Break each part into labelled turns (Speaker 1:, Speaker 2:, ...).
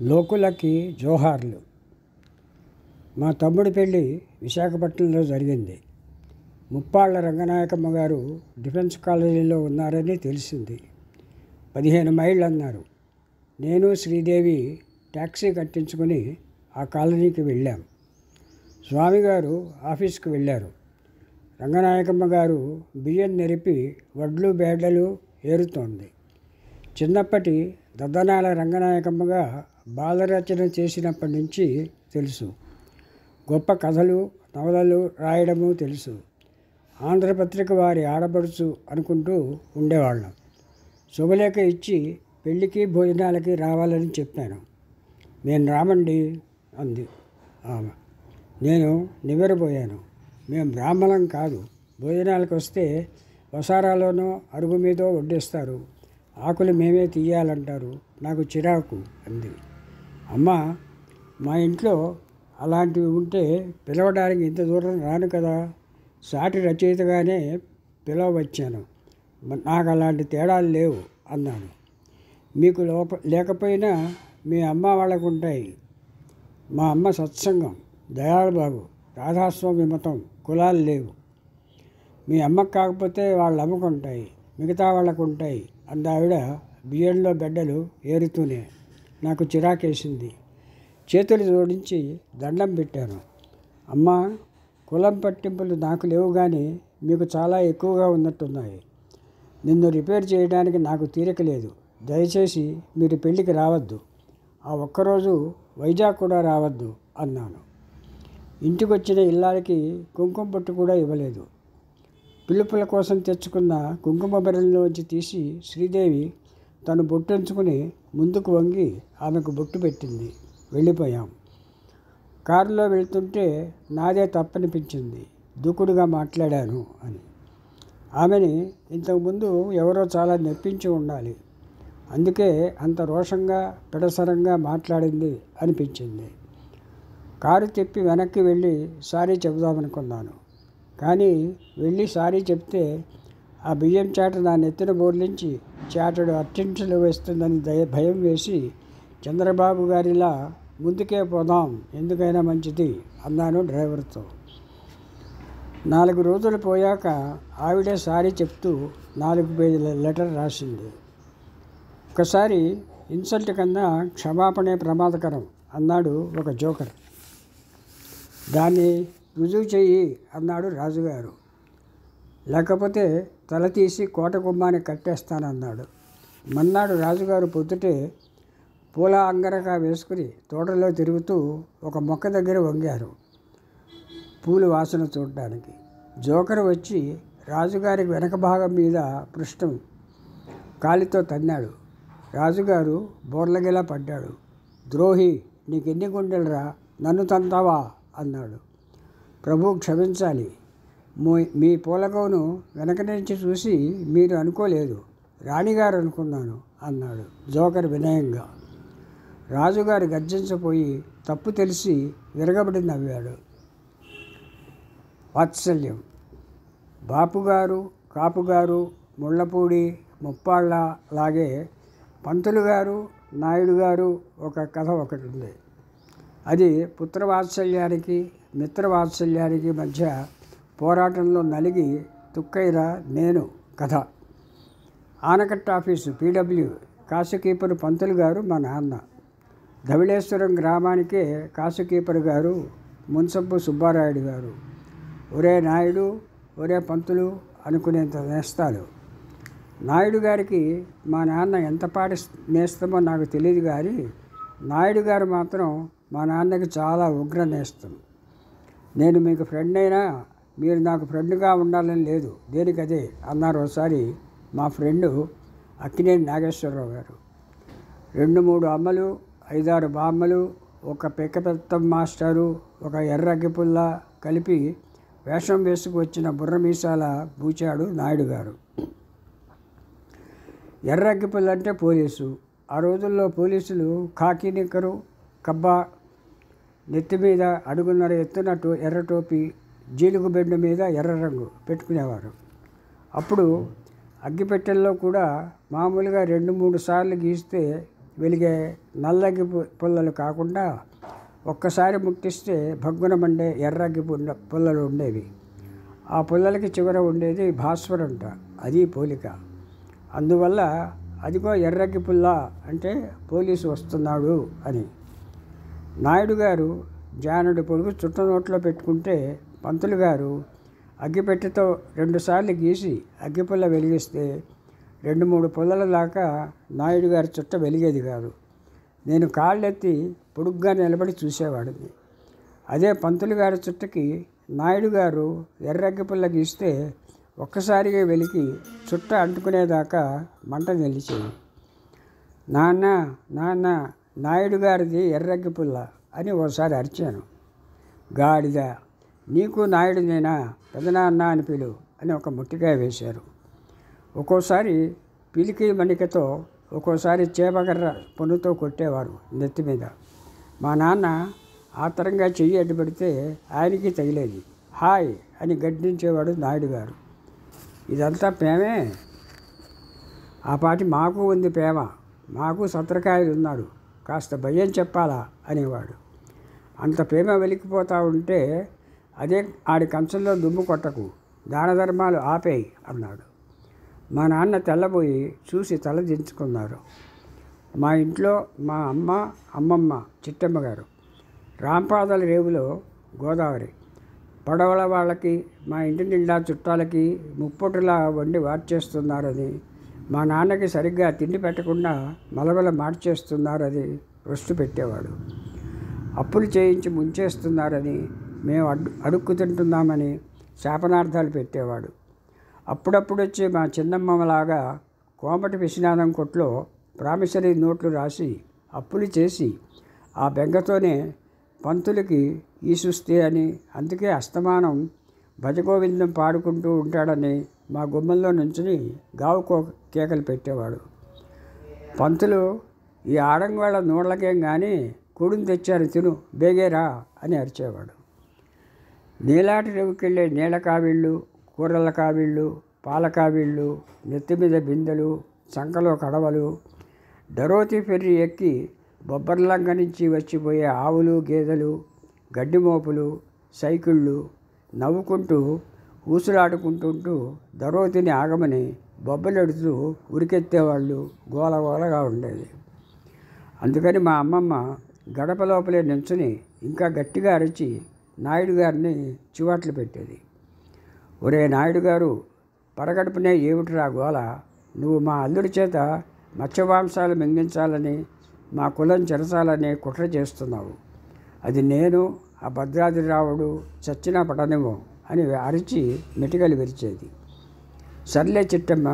Speaker 1: లోకులకి జోహార్లు. మా తమ్ముడి పెళ్ళి విశాఖపట్నంలో జరిగింది. ముప్పాళ్ల రంగనాయకమ్మ గారు డిఫెన్స్ కాలేజీలో ఉన్నారని తెలిసింది. 15 మైళ్ళు అన్నారు. నేను శ్రీదేవి ట్యాక్సీ కట్టించుకొని ఆ కాలనీకి వెళ్ళాం. స్వామిగారు ఆఫీస్కి వెళ్ళారు. రంగనాయకమ్మ గారు బియ్యం నెరిపి వడ్లు బేడలు ఏరుతోంది. చిన్నప్పటి దద్దనాల రంగనాయకమ్మగా బాలరచన చేసినప్పటి నుంచి తెలుసు. గొప్ప కథలు నవలలు రాయడము తెలుసు. ఆంధ్రపత్రిక వారి ఆడపడుచు అనుకుంటూ ఉండేవాళ్ళం. శుభలేఖ ఇచ్చి పెళ్ళికి భోజనాలకి రావాలని చెప్పాను. నేను రామండి అంది ఆమె. నేను నివ్వెరపోయాను. మేము బ్రాహ్మణం కాదు. భోజనాలకు వస్తే వసారాలోనో అరుగు మీదో వడ్డిస్తారు. ఆకులు మేమే తీయాలంటారు. నాకు చిరాకు అంది. అమ్మ, మా ఇంట్లో అలాంటివి ఉంటే పిలవడానికి ఇంత దూరం రాను కదా. సాటి రచయితగానే పిలవచ్చాను. నాకు అలాంటి తేడాలు లేవు అన్నాను. మీకు లేకపోయినా మీ అమ్మ వాళ్ళకు ఉంటాయి. మా అమ్మ సత్సంగం, దయాళబాబు, రాధాస్వామి మతం, కులాలు లేవు. మీ అమ్మకు కాకపోతే వాళ్ళ అమ్మకు ఉంటాయి, మిగతా వాళ్ళకు ఉంటాయి అందావిడ బియ్యంలో బెడ్డలు ఏరుతూనే. నాకు చిరాకేసింది. చేతులు జోడించి దండం పెట్టాను. అమ్మ, కులం పట్టింపులు నాకు లేవు, కానీ మీకు చాలా ఎక్కువగా ఉన్నట్టున్నాయి. నిన్ను రిపేర్ చేయడానికి నాకు తీరిక లేదు. దయచేసి మీరు పెళ్ళికి రావద్దు. ఆ ఒక్కరోజు వైజాగ్ కూడా రావద్దు అన్నాను. ఇంటికి వచ్చిన ఇల్లాలకి కుంకుమ పొట్టు కూడా ఇవ్వలేదు. పిలుపుల కోసం తెచ్చుకున్న కుంకుమ బెరల్లోంచి తీసి శ్రీదేవి తను బొట్టెంచుకుని ముందుకు వంగి ఆమెకు బొట్టు పెట్టింది. వెళ్ళిపోయాం. కారులో వెళ్తుంటే నాదే తప్పనిపించింది. దూకుడుగా మాట్లాడాను అని. ఆమెని ఇంతకుముందు ఎవరో చాలా నెప్పించి ఉండాలి. అందుకే అంత రోషంగా పిడసరంగా మాట్లాడింది అనిపించింది. కారు తిప్పి వెనక్కి వెళ్ళి సారీ చెబుదామనుకున్నాను. కానీ వెళ్ళి సారీ చెప్తే ఆ బియ్యం చాట నా నెత్తిన బోర్లించి చాటడు అత్యంతలు వేస్తుందని భయం వేసి చంద్రబాబు గారిలా ముందుకే పోదాం, ఎందుకైనా మంచిది అన్నాను డ్రైవర్తో. 4 రోజులు పోయాక ఆవిడే సారీ చెప్తూ 4 పేజీల లెటర్ రాసింది. ఒకసారి ఇన్సల్ట్ కన్నా క్షమాపణే ప్రమాదకరం అన్నాడు ఒక జోకర్. దాన్ని రుజువు చెయ్యి అన్నాడు రాజుగారు. లేకపోతే తల తీసి కోట గుమ్మాన్ని కట్టేస్తానన్నాడు. మన్నాడు రాజుగారు పొద్దుటే పూల అంగరక వేసుకుని తోటలో తిరుగుతూ ఒక మొక్క దగ్గర వంగారు పూలు వాసన చూడడానికి. జోకర్ వచ్చి రాజుగారికి వెనక భాగం మీద పృష్ఠం కాలితో తన్నాడు. రాజుగారు బోర్లగిలా పడ్డాడు. ద్రోహి, నీకెన్ని గుండెలరా, నన్ను తంతావా అన్నాడు. ప్రభు క్షమించాలి, మీ పూలగౌను వెనక నుంచి చూసి మీరు అనుకోలేదు, రాణిగారు అనుకున్నాను అన్నాడు జోకర్ వినయంగా. రాజుగారు గర్జించపోయి తప్పు తెలిసి విరగబడి నవ్వాడు. వాత్సల్యం. బాపుగారు, కాపుగారు, ముళ్ళపూడి, ముప్పాళ్ళ లాగే పంతులు గారు, నాయుడు గారు ఒక కథ ఒకటి ఉంది. అది పుత్రవాత్సల్యానికి మిత్రవాత్సల్యానికి మధ్య పోరాటంలో నలిగి తుక్కైన నేను కథ. ఆనకట్ట ఆఫీసు పీడబ్ల్యూ కాసుకీపరు పంతులు గారు మా నాన్న. ధవళేశ్వరం గ్రామానికే కాసుకీపరు గారు మున్సబ్బు సుబ్బారాయుడు గారు. ఒరే నాయుడు, ఒరే పంతులు అనుకునేంత నేస్తాలు. నాయుడు గారికి మా నాన్న ఎంత పాటి నేస్తమో నాకు తెలియదు, కానీ నాయుడు గారు మాత్రం మా నాన్నకి చాలా ఉగ్ర నేస్తం. నేను మీకు ఫ్రెండ్ అయినా మీరు నాకు ఫ్రెండ్గా ఉండాలని లేదు, దేనికదే అన్నారు ఒకసారి మా ఫ్రెండు అక్కినేని నాగేశ్వరరావు గారు. 2-3 అమ్మలు, 5-6 బామ్మలు, ఒక పెక్కపెత్తం మాస్టారు, ఒక ఎర్రగ్గిపుల్ల కలిపి వేషం వేసుకు వచ్చిన బుర్రమీసాల బూచాడు నాయుడు గారు. ఎర్రగ్గిపుల్ల అంటే పోలీసు. ఆ రోజుల్లో పోలీసులు ఖాకీ నిక్కరు, కబ్బా, నెత్తి మీద అడుగున్నర ఎత్తున ఎర్ర టోపీ, జీలుగు బెండు మీద ఎర్ర రంగు పెట్టుకునేవారు. అప్పుడు అగ్గిపెట్టెల్లో కూడా మామూలుగా 2-3 సార్లు గీస్తే వెలిగే నల్లగ్గి పుల్లలు కాకుండా ఒక్కసారి ముట్టిస్తే భగ్గున మండే ఎర్రగ్గి పుల్లలు ఉండేవి. ఆ పుల్లలకి చివర ఉండేది భాస్వరంట. అది పోలిక. అందువల్ల అదిగో ఎర్రగ్గి పుల్ల అంటే పోలీసు వస్తున్నాడు అని. నాయుడు గారు జానుడి పొడుగు చుట్ట నోట్లో పెట్టుకుంటే పంతులు గారు అగ్గిపెట్టెతో 2 సార్లు గీసి అగ్గిపుల్ల వెలిగిస్తే 2-3 పుల్లల దాకా నాయుడు గారి చుట్ట వెలిగేది కాదు. నేను కాళ్ళెత్తి పొడుగ్గా నిలబడి చూసేవాడిని. అదే పంతులు గారి చుట్టకి నాయుడు గారు ఎర్రగ్గిపుల్ల గీస్తే ఒక్కసారిగా వెలికి చుట్ట అంటుకునేదాకా మంట నిలిచేది. నాన్న నాన్న నాయుడు గారిది ఎర్రగ్గిపుల్ల అని ఓసారి అరిచాను. గాడిద, నీకు నాయుడునేనా, పెదనాన్న అని పిలు అని ఒక ముట్టికాయ వేశారు. ఒక్కోసారి పిలికి మణికతో, ఒక్కోసారి చేపకర్ర పొన్నుతో కొట్టేవారు నెత్తి మీద. మా నాన్న ఆతరంగా చెయ్యి అడ్డుపడితే ఆయనకి తగిలేది. హాయ్ అని గడ్డించేవాడు నాయుడు గారు. ఇదంతా ప్రేమే. ఆ పాటి మాకు ఉంది ప్రేమ, మాకు సత్రకాయలు ఉన్నాడు, కాస్త భయం చెప్పాలా అనేవాడు. అంత ప్రేమ వెలికిపోతూ ఉంటే అదే ఆడి కంచంలో దుమ్ము కొట్టకు, దాన ధర్మాలు ఆపేయి అన్నాడు. మా నాన్న తెల్లబోయి చూసి తల దించుకున్నారు. మా ఇంట్లో మా అమ్మమ్మ చిట్టమ్మ గారు రాంపాదల రేవులో గోదావరి పడవల వాళ్ళకి మా ఇంటి నిండా చుట్టాలకి ముప్పొట్టులా వండి వార్చేస్తున్నారని, మా నాన్నకి సరిగ్గా తిండి పెట్టకుండా మలబల మార్చేస్తున్నారని రొస్టు పెట్టేవాడు. అప్పులు చేయించి ముంచేస్తున్నారని, మేము అడుక్కు తింటున్నామని శాపనార్థాలు పెట్టేవాడు. అప్పుడప్పుడు వచ్చే మా చిన్నమ్మలాగా కోమటి విశ్వనాథం కొట్లో ప్రామిసరీ నోట్లు రాసి అప్పులు చేసి ఆ బెంగతోనే పంతులకి ఈ సుస్తే అని, అందుకే అస్తమానం భజగోవిందం పాడుకుంటూ ఉంటాడని మా గుమ్మంలో నుంచుని గావు కేకలు పెట్టేవాడు. పంతులు, ఈ ఆడంగాళ్ళ నోళ్ళకేం కానీ కూడుని తెచ్చారు, తిను బేగేరా అని అరిచేవాడు. నీలాటి రేవుకెళ్ళే నీళ్ళ కావిళ్ళు, కూరల కావిళ్ళు, పాల కావిళ్ళు, నెత్తిమీద బిందెలు, సంకలో కడవలు, డరోతి ఫెర్రీ ఎక్కి బొబ్బర్లంక నుంచి వచ్చిపోయే ఆవులు, గేదెలు, గడ్డి మోపులు, సైకిళ్ళు నవ్వుకుంటూ ఊసులాడుకుంటుంటూ దరోతిని ఆగమని బొబ్బలెడుతూ ఉరికెత్తేవాళ్ళు. గోలగోలగా ఉండేది. అందుకని మా అమ్మమ్మ గడప లోపలే నించుని ఇంకా గట్టిగా అరిచి నాయుడు గారిని చివాట్లు పెట్టేది. ఒరే నాయుడు గారు, పరగడుపునే ఏమిటిరా గోల, నువ్వు మా అల్లుడి చేత మత్స్యమాంసాలు మింగించాలని, మా కులం చెరచాలని కుట్ర చేస్తున్నావు. అది నేను, ఆ భద్రాద్రిరావుడు చచ్చినా పడనివ్వం అని అరిచి మెటికలు విరిచేది. సర్లే చిట్టమ్మ,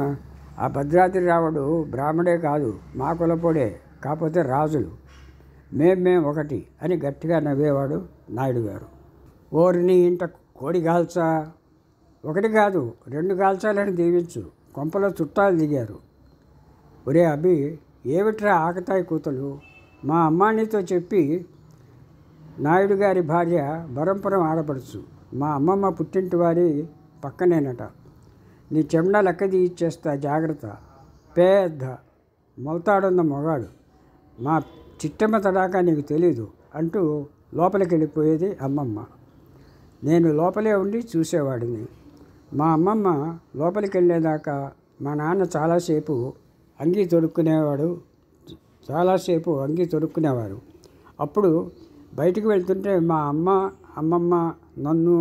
Speaker 1: ఆ భద్రాద్రిరావుడు బ్రాహ్మడే కాదు, మా కులపోడే, కాకపోతే రాజులు, మేం ఒకటి అని గట్టిగా నవ్వేవాడు నాయుడు గారు. ఓరిని ఇంట కోడి గాల్చా, ఒకటి కాదు 2 గాల్చాలని దీవించు, కొంపలో చుట్టాలు దిగారు. ఒరే అభి, ఏమిట్రా ఆకతాయి కూతలు, మా అమ్మానితో చెప్పి నాయుడు గారి భార్య బరంపురం ఆడపడుచు, మా అమ్మమ్మ పుట్టింటి వారి పక్కనేనట, నీ చెమడ లెక్క తీయిచ్చేస్తా జాగ్రత్త, పెద్ద మౌతాడున్న మొగాడు, మా చిట్టమ్మ తడాకా నీకు తెలీదు అంటూ లోపలికి వెళ్ళిపోయేది అమ్మమ్మ. నేను లోపలే ఉండి చూసేవాడిని. మా అమ్మమ్మ లోపలికి వెళ్ళేదాకా మా నాన్న చాలాసేపు అంగీ తొడుక్కునేవారు. అప్పుడు బయటికి వెళ్తుంటే మా అమ్మమ్మ నన్ను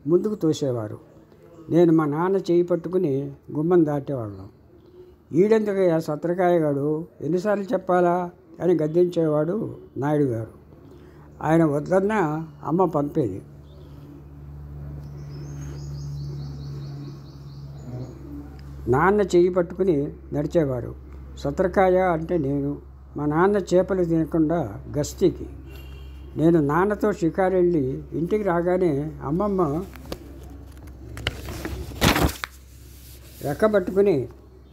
Speaker 1: ముందుకు తోసేవారు. నేను మా నాన్న చేయి పట్టుకుని గుమ్మం దాటేవాళ్ళం. ఈడెందుకయ్యా సత్రకాయగాడు, ఎన్నిసార్లు చెప్పాలా అని గద్దించేవాడు నాయుడు గారు. ఆయన వద్దన్నా అమ్మ పంపేది. నాన్న చెయ్యి పట్టుకుని నడిచేవారు. సత్రకాయ అంటే నేను. మా నాన్న చేపలు తినకుండా గస్తీకి. నేను నాన్నతో షికారు వెళ్ళి ఇంటికి రాగానే అమ్మమ్మ రెక్కబట్టుకుని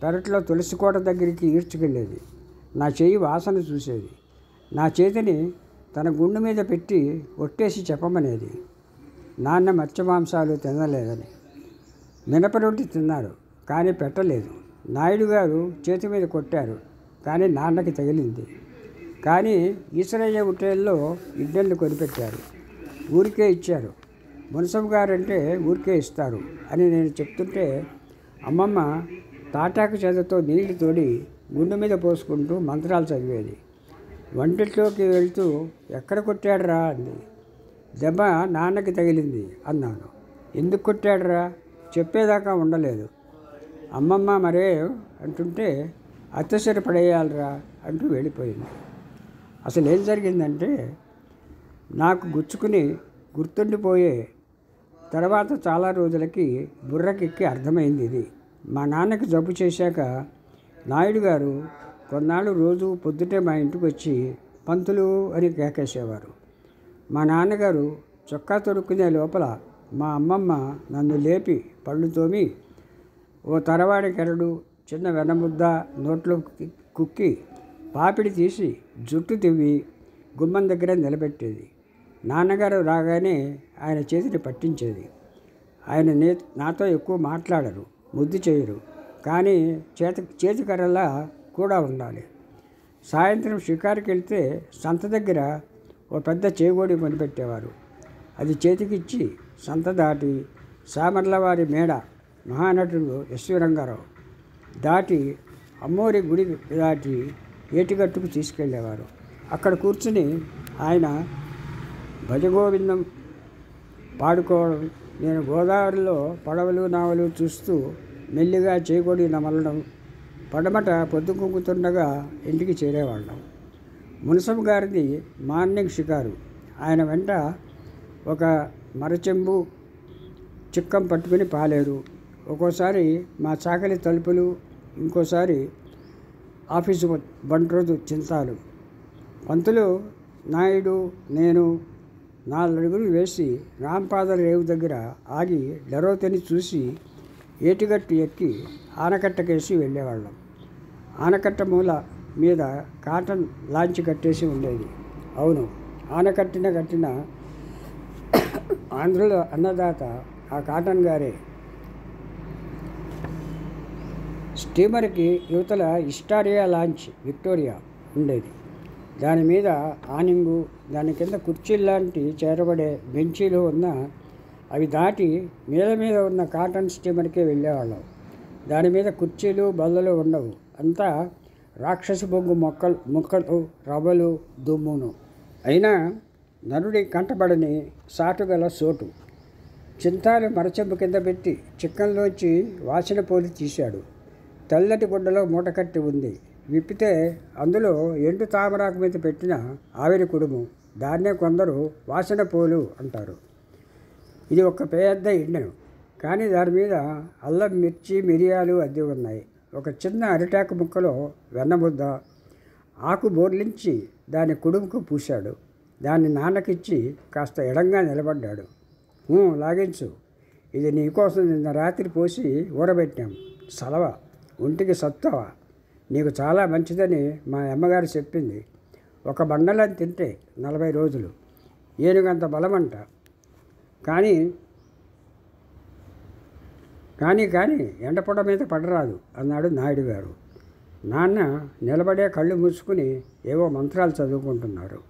Speaker 1: పెరట్లో తులసికోట దగ్గరికి ఈడ్చుకెళ్ళేది. నా చెయ్యి వాసన చూసేది. నా చేతిని తన గుండె మీద పెట్టి ఒట్టేసి చెప్పమనేది. నాన్న మత్స్యమాంసాలు తినలేదని. మినపరొట్టి తిన్నారు కానీ పెట్టలేదు. నాయుడు గారు చేతి మీద కొట్టారు. కానీ నాన్నకి తగిలింది. కానీ ఈశ్వరయ్య హోటల్లో ఇడ్లీలు కొనిపెట్టారు. ఊరికే ఇచ్చారు. మున్సబ్ గారంటే ఊరికే ఇస్తారు అని నేను చెప్తుంటే అమ్మమ్మ తాటాకు చేతతో నీళ్లు తోడి గుండె మీద పోసుకుంటూ మంత్రాలు చదివేది. వంటిట్లోకి వెళ్తూ ఎక్కడ కొట్టాడురా అంది. దెబ్బ నాన్నకి తగిలింది అన్నాను. ఎందుకు కొట్టాడురా చెప్పేదాకా ఉండలేదు. అమ్మమ్మ మరే అంటుంటే అత్తసరి పడేయాలరా అంటూ వెళ్ళిపోయింది. అసలు ఏం జరిగిందంటే నాకు గుచ్చుకుని గుర్తుండిపోయే తర్వాత చాలా రోజులకి బుర్రకెక్కి అర్థమైంది ఇది. మా నాన్నకి జబ్బు చేశాక నాయుడు గారు కొన్నాళ్ళు రోజు పొద్దుటే మా ఇంటికి వచ్చి పంతులు అని కేకేసేవారు. మా నాన్నగారు చొక్కా తొడుక్కునే లోపల మా అమ్మమ్మ నన్ను లేపి పళ్ళు తోమి ఓ తరవాడి కెరడు చిన్న వెన్నముద్ద నోట్లో కుక్కి పాపిడి తీసి జుట్టు తివ్వి గుమ్మం దగ్గర నిలబెట్టేది. నాన్నగారు రాగానే ఆయన చేతిని పట్టించేది. ఆయన నాతో ఎక్కువ మాట్లాడరు, ముద్దు చేయరు, కానీ చేతికర్రలా కూడా ఉండాలి. సాయంత్రం షికారుకి వెళ్తే సంత దగ్గర ఓ పెద్ద చేగోడి కొనిపెట్టేవారు. అది చేతికిచ్చి సంత దాటి సామర్లవారి మేడ మహానటుడు ఎస్వి రంగారావు దాటి అమ్మోరి గుడి దాటి ఏటిగట్టుకు తీసుకెళ్ళేవారు. అక్కడ కూర్చుని ఆయన భజగోవిందం పాడుకోవడం, నేను గోదావరిలో పడవలు నావలు చూస్తూ మెల్లిగా చేగోడి నమలడం, పడమట పొద్దుకుంకుతుండగా ఇంటికి చేరేవాళ్ళం. మున్సబ్ గారిది మార్నింగ్ షికారు. ఆయన వెంట ఒక మరచెంబు చిక్కం పట్టుకుని పాలేరు. ఒక్కోసారి మా చాకలి తలుపులు, ఇంకోసారి ఆఫీసు బంట్రోజు చింతాలు. పంతులు, నాయుడు, నేను 4 అడుగులు వేసి రాంపాదల రేవు దగ్గర ఆగి డరోతని చూసి ఏటిగట్టు ఎక్కి ఆనకట్టకేసి వెళ్ళేవాళ్ళం. ఆనకట్ట మూల మీద కాటన్ లాంచి కట్టేసి ఉండేది. అవును, కట్టిన ఆంధ్రుల అన్నదాత ఆ కాటన్ గారే. స్టీమర్కి యువతల ఇస్టారియా లాంచ్ విక్టోరియా ఉండేది. దాని మీద ఆనింగు, దాని కింద కుర్చీల్లాంటి చేరబడే బెంచీలు ఉన్న అవి దాటి మీద ఉన్న కాటన్ స్టీమర్కే వెళ్ళేవాళ్ళం. దాని మీద కుర్చీలు బల్లలు ఉండవు. అంతా రాక్షసి బొగ్గు ముక్కలు రవ్వలు దుమ్మును. అయినా నరుడి కంటపడని సాటుగల సోటు. చింతాలు మరచెంపు కింద పెట్టి చిక్కంలోంచి వాసన పోలి తీశాడు. తెల్లటి గుడ్డలో మూటకట్టి ఉంది. విప్పితే అందులో ఎండు తామరాకు మీద పెట్టిన ఆవిరి కుడుము. దాన్నే కొందరు వాసన పోలు అంటారు. ఇది ఒక పెద్ద ఇండను, కానీ దాని మీద అల్లం, మిర్చి, మిరియాలు అద్దె ఉన్నాయి. ఒక చిన్న అరిటాకు ముక్కలో వెన్నముద్ద, ఆకు బోర్లించి దాని కుడుముకు పూశాడు. దాన్ని నాన్నకిచ్చి కాస్త ఎడంగా నిలబడ్డాడు. లాగించు, ఇది నీకోసం నిన్న రాత్రి పోసి ఊరబెట్టాం. సలవ, ఒంటికి సత్తువ, నీకు చాలా మంచిదని మా అమ్మగారు చెప్పింది. ఒక బండలని తింటే 40 రోజులు, ఏనుగంత బలమంట. కానీ ఎండపొడ మీద పడరాదు అన్నాడు నాయుడు గారు. నాన్న నిలబడే కళ్ళు మూసుకుని ఏవో మంత్రాలు చదువుకుంటున్నారు.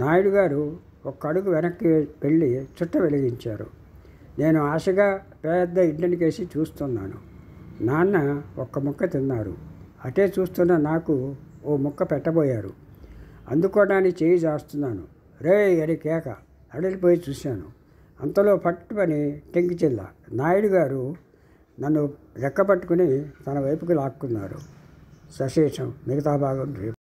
Speaker 1: నాయుడు గారు ఒక్క అడుగు వెనక్కి వెళ్ళి చుట్ట వెలిగించారు. నేను ఆశగా పెద్ద ఇడ్లీకేసి చూస్తున్నాను. నాన్న ఒక్క ముక్క తిన్నారు. అటే చూస్తున్న నాకు ఓ ముక్క పెట్టబోయారు. అందుకోవడానికి చేయి జాస్తున్నాను. రే అని కేక. అడలిపోయి చూశాను. అంతలో పట్టుమని టెంకిచిల్ల. నాయుడు గారు నన్ను రెక్కపట్టుకుని తన వైపుకి లాక్కున్నారు. సశేషం. మిగతా భాగం రేపు.